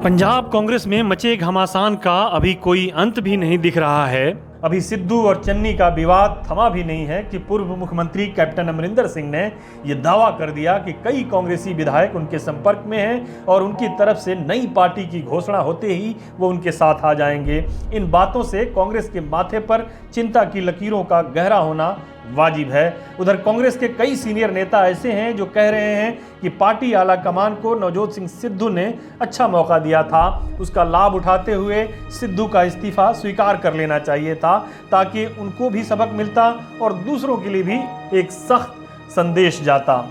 पंजाब कांग्रेस में मचे घमासान का अभी कोई अंत भी नहीं दिख रहा है। अभी सिद्धू और चन्नी का विवाद थमा भी नहीं है कि पूर्व मुख्यमंत्री कैप्टन अमरिंदर सिंह ने यह दावा कर दिया कि कई कांग्रेसी विधायक उनके संपर्क में हैं और उनकी तरफ से नई पार्टी की घोषणा होते ही वो उनके साथ आ जाएंगे। इन बातों से कांग्रेस के माथे पर चिंता की लकीरों का गहरा होना वाजिब है। उधर कांग्रेस के कई सीनियर नेता ऐसे हैं जो कह रहे हैं कि पार्टी आला कमान को नवजोत सिंह सिद्धू ने अच्छा मौका दिया था, उसका लाभ उठाते हुए सिद्धू का इस्तीफा स्वीकार कर लेना चाहिए था ताकि उनको भी सबक मिलता और दूसरों के लिए भी एक सख्त संदेश जाता।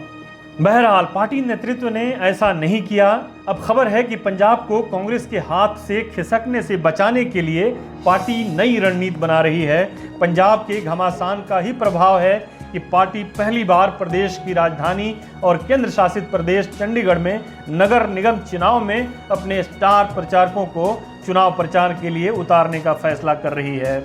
बहरहाल पार्टी नेतृत्व ने ऐसा नहीं किया। अब खबर है कि पंजाब को कांग्रेस के हाथ से खिसकने से बचाने के लिए पार्टी नई रणनीति बना रही है। पंजाब के घमासान का ही प्रभाव है कि पार्टी पहली बार प्रदेश की राजधानी और केंद्र शासित प्रदेश चंडीगढ़ में नगर निगम चुनाव में अपने स्टार प्रचारकों को चुनाव प्रचार के लिए उतारने का फैसला कर रही है।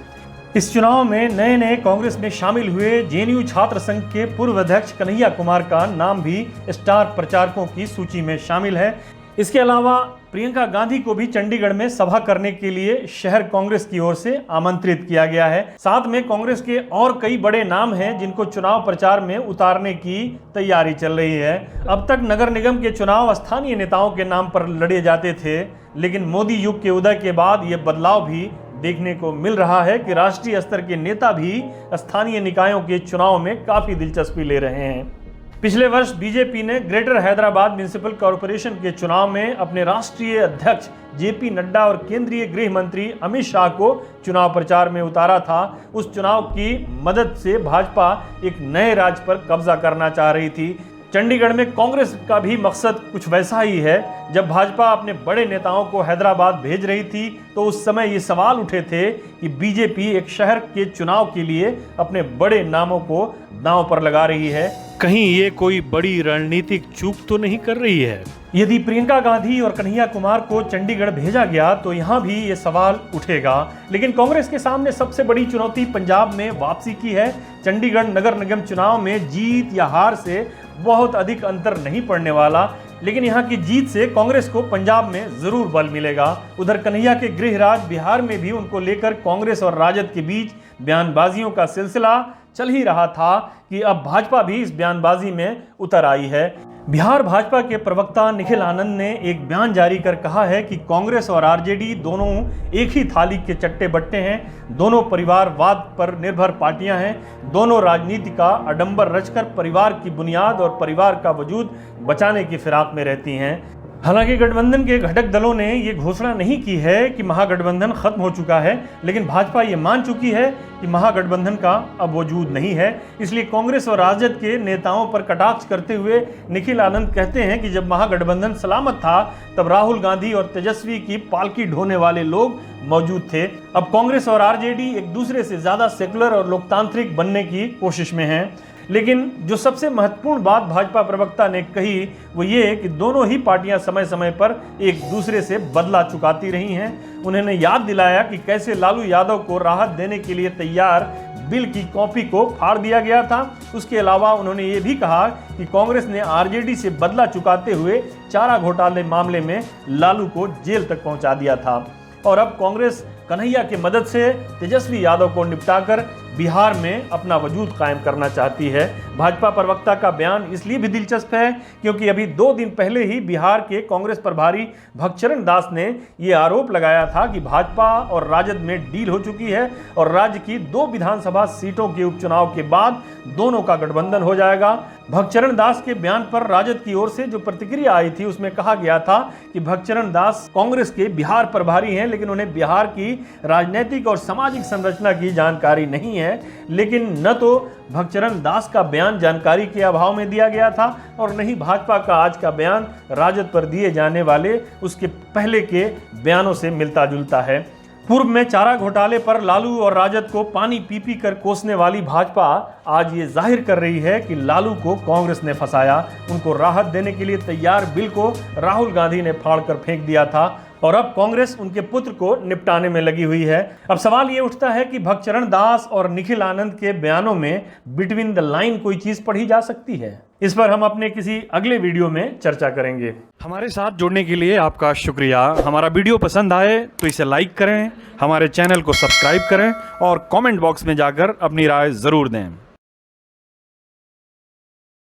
इस चुनाव में नए नए कांग्रेस में शामिल हुए जेएनयू छात्र संघ के पूर्व अध्यक्ष कन्हैया कुमार का नाम भी स्टार प्रचारकों की सूची में शामिल है। इसके अलावा प्रियंका गांधी को भी चंडीगढ़ में सभा करने के लिए शहर कांग्रेस की ओर से आमंत्रित किया गया है। साथ में कांग्रेस के और कई बड़े नाम हैं जिनको चुनाव प्रचार में उतारने की तैयारी चल रही है। अब तक नगर निगम के चुनाव स्थानीय नेताओं के नाम पर लड़े जाते थे, लेकिन मोदी युग के उदय के बाद ये बदलाव भी देखने को मिल रहा है कि राष्ट्रीय स्तर के नेता भी स्थानीय निकायों के चुनाव में काफी दिलचस्पी ले रहे हैं। पिछले वर्ष बीजेपी ने ग्रेटर हैदराबाद म्युनिसिपल कॉरपोरेशन के चुनाव में अपने राष्ट्रीय अध्यक्ष जेपी नड्डा और केंद्रीय गृह मंत्री अमित शाह को चुनाव प्रचार में उतारा था। उस चुनाव की मदद से भाजपा एक नए राज्य पर कब्जा करना चाह रही थी। चंडीगढ़ में कांग्रेस का भी मकसद कुछ वैसा ही है। जब भाजपा अपने बड़े नेताओं को हैदराबाद भेज रही थी तो उस समय ये सवाल उठे थे कि बीजेपी एक शहर के चुनाव के लिए अपने बड़े नामों को दांव पर लगा रही है, कहीं ये कोई बड़ी रणनीतिक चूक तो नहीं कर रही है। यदि प्रियंका गांधी और कन्हैया कुमार को चंडीगढ़ भेजा गया तो यहाँ भी ये सवाल उठेगा। लेकिन कांग्रेस के सामने सबसे बड़ी चुनौती पंजाब में वापसी की है। चंडीगढ़ नगर निगम चुनाव में जीत या हार से बहुत अधिक अंतर नहीं पड़ने वाला, लेकिन यहाँ की जीत से कांग्रेस को पंजाब में जरूर बल मिलेगा। उधर कन्हैया के गृह राज्य बिहार में भी उनको लेकर कांग्रेस और राजद के बीच बयानबाजियों का सिलसिला चल ही रहा था कि अब भाजपा भी इस बयानबाजी में उतर आई है। बिहार भाजपा के प्रवक्ता निखिल आनंद ने एक बयान जारी कर कहा है कि कांग्रेस और आरजेडी दोनों एक ही थाली के चट्टे बट्टे हैं, दोनों परिवारवाद पर निर्भर पार्टियां हैं, दोनों राजनीति का आडंबर रचकर परिवार की बुनियाद और परिवार का वजूद बचाने की फिराक में रहती हैं। हालांकि गठबंधन के घटक दलों ने ये घोषणा नहीं की है कि महागठबंधन खत्म हो चुका है, लेकिन भाजपा ये मान चुकी है कि महागठबंधन का अब वजूद नहीं है। इसलिए कांग्रेस और राजद के नेताओं पर कटाक्ष करते हुए निखिल आनंद कहते हैं कि जब महागठबंधन सलामत था तब राहुल गांधी और तेजस्वी की पालकी ढोने वाले लोग मौजूद थे। अब कांग्रेस और आरजेडी एक दूसरे से ज्यादा सेकुलर और लोकतांत्रिक बनने की कोशिश में हैं। लेकिन जो सबसे महत्वपूर्ण बात भाजपा प्रवक्ता ने कही वो ये कि दोनों ही पार्टियां समय समय पर एक दूसरे से बदला चुकाती रही हैं। उन्होंने याद दिलाया कि कैसे लालू यादव को राहत देने के लिए तैयार बिल की कॉपी को फाड़ दिया गया था। उसके अलावा उन्होंने ये भी कहा कि कांग्रेस ने आरजेडी से बदला चुकाते हुए चारा घोटाले मामले में लालू को जेल तक पहुंचा दिया था और अब कांग्रेस कन्हैया की मदद से तेजस्वी यादव को निपटाकर बिहार में अपना वजूद कायम करना चाहती है। भाजपा प्रवक्ता का बयान इसलिए भी दिलचस्प है क्योंकि अभी 2 दिन पहले ही बिहार के कांग्रेस प्रभारी भगचरण दास ने ये आरोप लगाया था कि भाजपा और राजद में डील हो चुकी है और राज्य की 2 विधानसभा सीटों के उपचुनाव के बाद दोनों का गठबंधन हो जाएगा। भगचरण दास के बयान पर राजद की ओर से जो प्रतिक्रिया आई थी उसमें कहा गया था कि भगचरण दास कांग्रेस के बिहार प्रभारी हैं, लेकिन उन्हें बिहार की राजनीतिक और सामाजिक संरचना की जानकारी नहीं है। लेकिन न तो भगचरण दास का बयान जानकारी के अभाव में दिया गया था और न ही भाजपा का आज का बयान राजद पर दिए जाने वाले उसके पहले के बयानों से मिलता जुलता है। पूर्व में चारा घोटाले पर लालू और राजद को पानी पी पी कर कोसने वाली भाजपा आज ये जाहिर कर रही है कि लालू को कांग्रेस ने फंसाया। उनको राहत देने के लिए तैयार बिल को राहुल गांधी ने फाड़कर फेंक दिया था और अब कांग्रेस उनके पुत्र को निपटाने में लगी हुई है। अब सवाल ये उठता है कि भगचरण दास और निखिल आनंद के बयानों में बिटवीन द लाइन कोई चीज पढ़ी जा सकती है। इस पर हम अपने किसी अगले वीडियो में चर्चा करेंगे। हमारे साथ जुड़ने के लिए आपका शुक्रिया। हमारा वीडियो पसंद आए तो इसे लाइक करें, हमारे चैनल को सब्सक्राइब करें और कमेंट बॉक्स में जाकर अपनी राय जरूर दें।